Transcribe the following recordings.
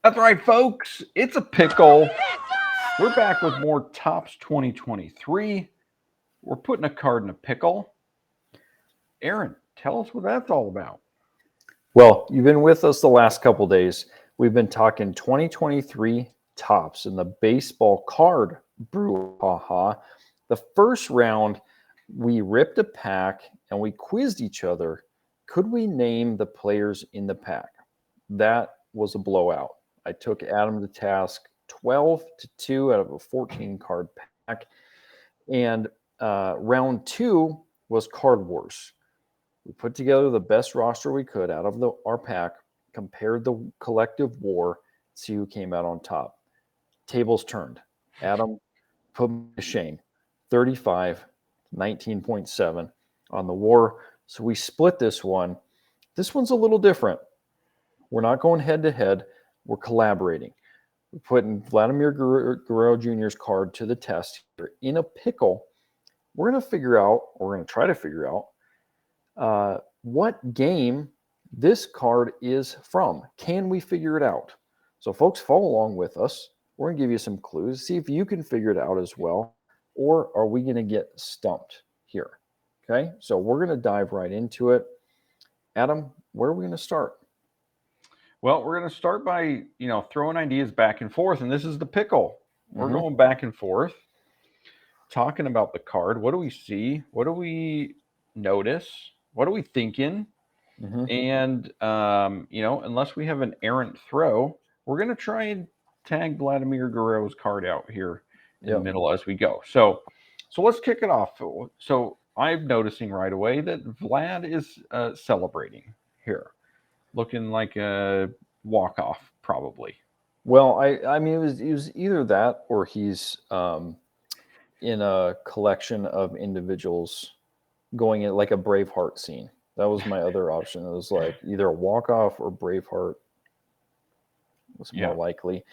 That's right, folks. It's a pickle. We're back with more Tops 2023. We're putting a card in a pickle. Aaron, tell us what that's all about. Well, you've been with us the last couple days. We've been talking 2023 tops in the baseball card brouhaha. The first round, we ripped a pack and we quizzed each other. Could we name the players in the pack? That was a blowout. I took Adam to task 12-2 out of a 14 card pack. And round two was Card Wars. We put together the best roster we could out of our pack, compared the collective war, see who came out on top. Tables turned. Adam put me to shame. 35, 19.7 on the war. So we split this one. This one's a little different. We're not going head to head. We're collaborating. We're putting Vladimir Guerrero Jr.'s card to the test here in a pickle. We're going to try to figure out what game this card is from. Can we figure it out? So, folks, follow along with us. We're going to give you some clues, see if you can figure it out as well, or are we going to get stumped here? Okay, so we're going to dive right into it. Adam, where are we going to start? Well, we're going to start by, throwing ideas back and forth, and this is the pickle. We're going back and forth, talking about the card. What do we see? What do we notice? What are we thinking? And, unless we have an errant throw, we're going to try and tag Vladimir Guerrero's card out here in the middle as we go. So let's kick it off. So I'm noticing right away that Vlad is celebrating here, looking like a walk-off probably. Well, I mean, it was either that or he's in a collection of individuals going in like a Braveheart scene. That was my other option. It was like either a walk-off or Braveheart was more likely.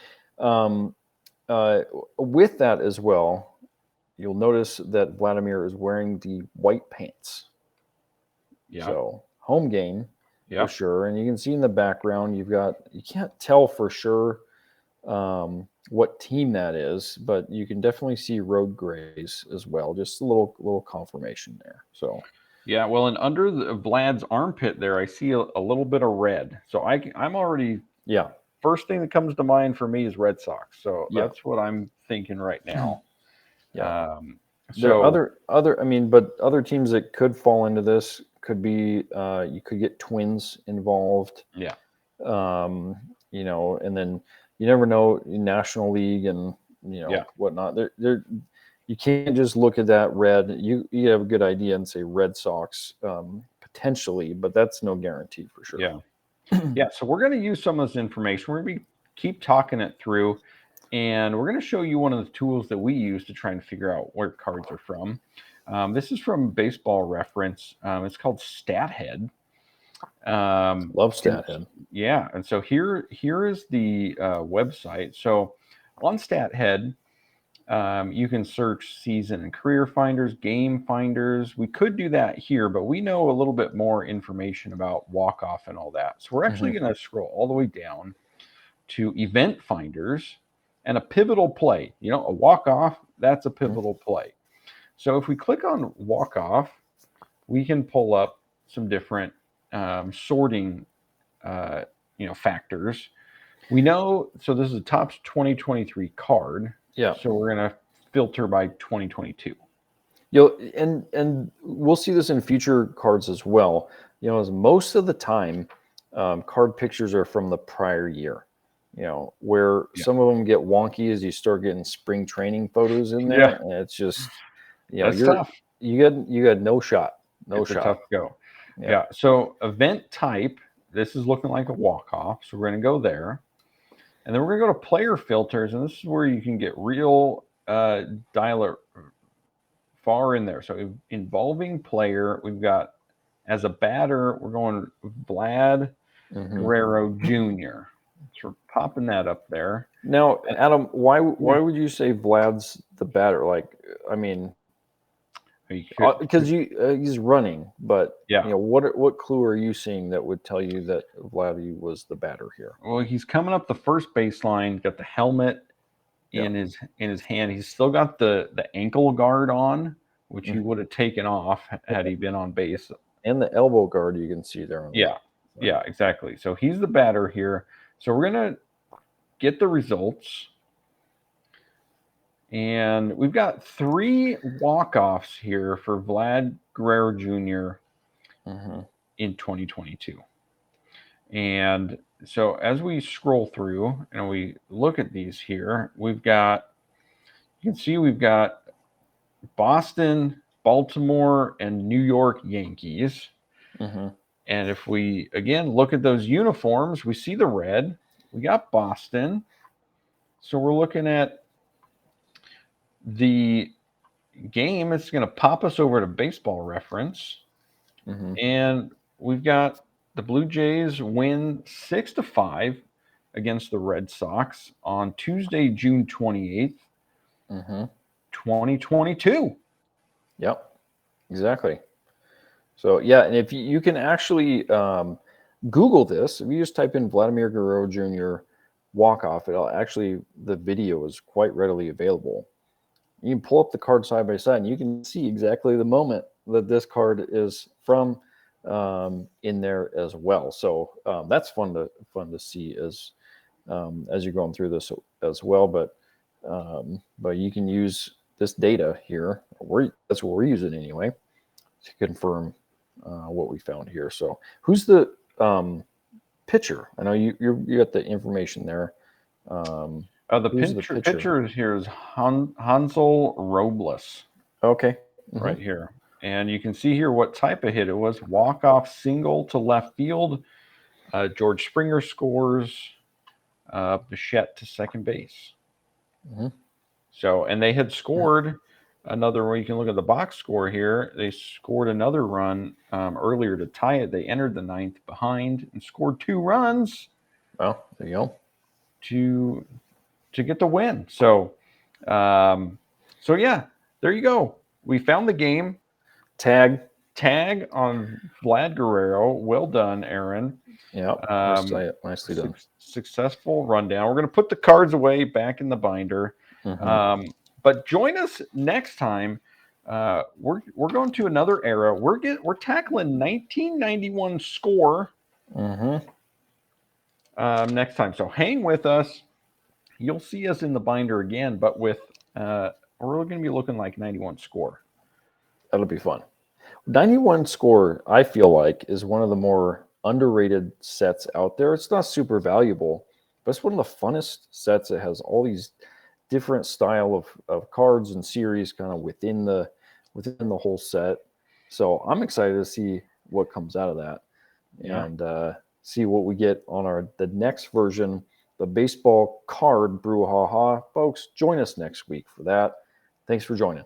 With that as well, you'll notice that Vladimir is wearing the white pants. Yeah. So home game for sure. And you can see in the background, you can't tell for sure what team that is, but you can definitely see road grays as well. Just a little confirmation there. So yeah, well, and under Vlad's armpit there, I see a little bit of red. So I'm already First thing that comes to mind for me is Red Sox. So that's what I'm thinking right now. There are but other teams that could fall into this could be you could get Twins involved. Yeah. And then you never know, National League and whatnot. There you can't just look at that red. You have a good idea and say Red Sox potentially, but that's no guarantee for sure. Yeah. Yeah, so we're going to use some of this information. We're going to keep talking it through, and we're going to show you one of the tools that we use to try and figure out where cards are from. This is from Baseball Reference. It's called StatHead. Love StatHead. Yeah, and so here is the website. So on StatHead, you can search season and career finders, game finders. We could do that here, but we know a little bit more information about walk-off and all that. So we're actually going to scroll all the way down to event finders and a pivotal play. A walk-off, that's a pivotal play. So if we click on walk-off, we can pull up some different sorting factors. We know, so this is a Topps 2023 card. Yeah. So we're going to filter by 2022. And we'll see this in future cards as well. As most of the time, card pictures are from the prior year. Where some of them get wonky as you start getting spring training photos in there, and it's just, that's tough. You got no shot. It's a tough go. Yeah. So event type, this is looking like a walk-off. So we're going to go there. And then we're going to go to player filters, and this is where you can get real dialer far in there. So involving player, we've got as a batter, we're going Vlad Guerrero Jr. So we're popping that up there. Now, Adam, why would you say Vlad's the batter? Because he's running, but Yeah. what clue are you seeing that would tell you that Vladdy was the batter here? Well, he's coming up the first baseline, got the helmet in his hand. He's still got the ankle guard on, which he would have taken off had he been on base. And the elbow guard you can see there on the left. Yeah, exactly. So he's the batter here. So we're gonna get the results. And we've got 3 walk-offs here for Vlad Guerrero Jr. In 2022. And so as we scroll through and we look at these here, you can see we've got Boston, Baltimore, and New York Yankees. And if we, again, look at those uniforms, we see the red. We got Boston. So we're looking at the game. It's going to pop us over to Baseball Reference. And we've got the Blue Jays win 6-5 against the Red Sox on Tuesday, June 28th, 2022. Yep, exactly. So, yeah, and if you can actually Google this, if you just type in Vladimir Guerrero Jr. walk-off, the video is quite readily available. You can pull up the card side by side, and you can see exactly the moment that this card is from in there as well. So that's fun to see as you're going through this as well. But you can use this data here. That's what we're using anyway to confirm what we found here. So who's the pitcher? I know you got the information there. The pitcher here is Hansel Robles. Okay. Right here. And you can see here what type of hit it was. Walk-off single to left field. George Springer scores. Bichette to second base. So, and they had scored another one. You can look at the box score here. They scored another run earlier to tie it. They entered the 9th behind and scored 2 runs. Well, there you go. To get the win. So yeah, there you go. We found the game. Tag on Vlad Guerrero. Well done, Aaron. Yeah, nicely done. Successful rundown. We're going to put the cards away back in the binder. But join us next time. We're going to another era. We're tackling 1991 score next time. So hang with us. You'll see us in the binder again, but with we're going to be looking like 91 score. That'll be fun. 91 score, I feel like, is one of the more underrated sets out there. It's not super valuable, but it's one of the funnest sets. It has all these different style of cards and series kind of within the whole set. So I'm excited to see what comes out of that and see what we get on the next version, the baseball card Brewhaha. Folks, join us next week for that. Thanks for joining.